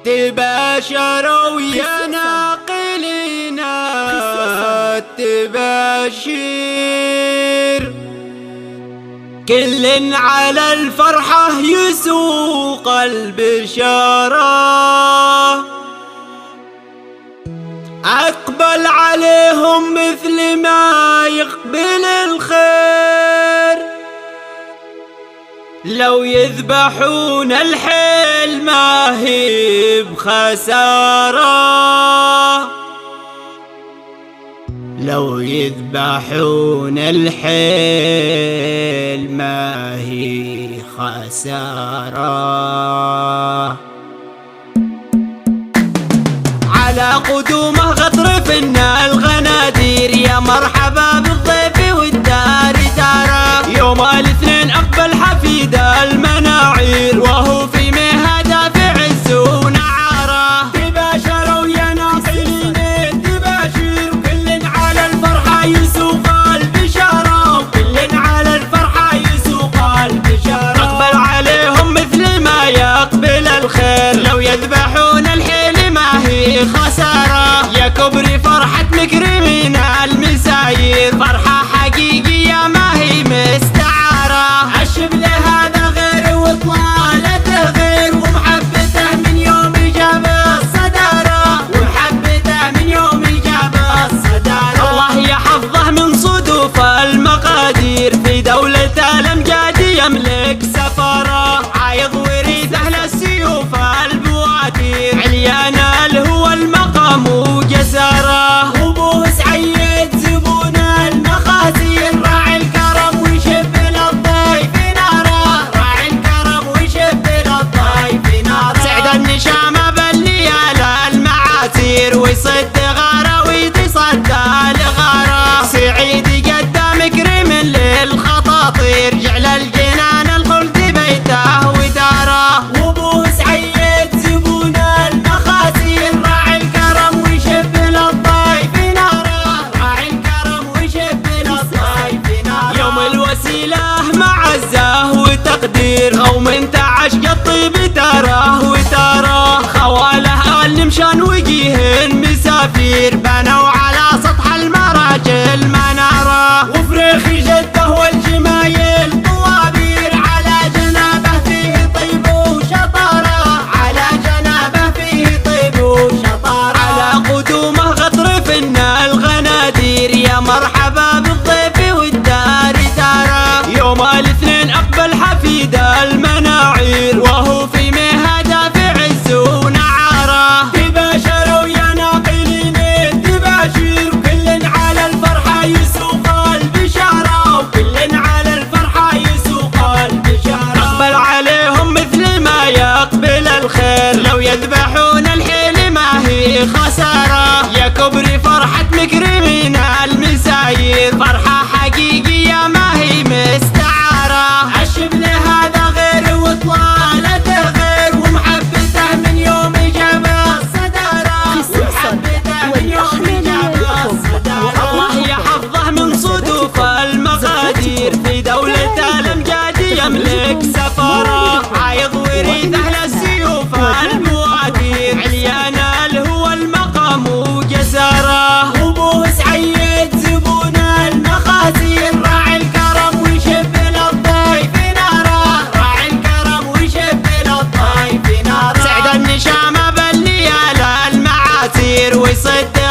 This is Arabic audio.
تباشروا يا ناقلين التباشير، كل على الفرحة يسوق البشارة. أقبل عليهم مثل ما يقبل الخير، لو يذبحون الحيل ما هي بخسارة، لو يذبحون الحيل ما هي خسارة. على قدومه غطرفنا الغنادير، يا مرحبا بالضيف والدار ترى. يوم الاثنين أقبل حفيد المناعير، وهو في مهدى في عز ونعارة. تباشروا يا ناقلين التباشير، كل على الفرحة يسوق البشارة، كل على الفرحة يسوق البشارة. أقبل عليهم مثل ما يقبل الخير، لو يذبحون الحيل ما هي خسارة. يا كبري فرحة مكرمين المساير، فرحة حقيقية ما هي مستعارة. الشبل هذا غير وطلالته غير، ومحبته من يوم جاب الصدارة، ومحبته من يوم جاب الصدارة. الله يحفظه من صدوف المقادير، في دولة الأمجاد يملك سفارة. عايض وريثه للسيوف البواتير، عليان هو المقام وجساره. وبوس عيد زبون المخازين، راعي الكرم ويشب للضيف ناره، راعي الكرم ويشب للضيف ناره. سعد النشامة بالليال المعاسير، ويصد غاره ويتصدى لغاره. سعيد قدام كريم للخطاطير، جعل الجنان الخلد بيته وداره. وبوس عيد زبون المخازين، راعي الكرم ويشب للضيف ناره، راعي الكرم ويشب للضيف ناره. يوم الوسيلة معزة وتقدير، أو من تعشق الطيب تراه وتراه. خواله المشان وجيه مسافير، بنوا على سطح المراجل مناره. وفريخ جده والجمايل طوابير، على جنابه فيه طيب وشطاره، على جنابه فيه طيب وشطاره. على قدومه غطرفنا الغنادير، يا مرحبا بالضيف والدار ترى. يوم الاثنين أقبل حفيد المناعير، وهو في مهدى في عز ونعارة. تباشروا يا ناقلين التباشير، كل على الفرحة يسوق البشارة، وكل على الفرحة يسوق البشارة. أقبل عليهم مثل ما يقبل الخير، لو يذبحون الحيل ما هي خسارة. يا كبري فرحة مكرمين المساير، فرحة حقيقية ما هي مستعارة. الشبل هذا غير وطلالته غير، ومحبته من يوم جاب الصدارة، ومحبته من يوم جاب الصدارة. الله يحفظه من صدوف المقادير، في دولة الأمجاد يملك سفارة. عايض وريثه للسيوف البواتير، عليان هو المقام وجساره. وبوس عيد زبون المخازين، راعي الكرم ويشب للضيف ناره، راعي الكرم ويشب للضيف ناره. سعد النشامة بالليال المعاسير، ويصد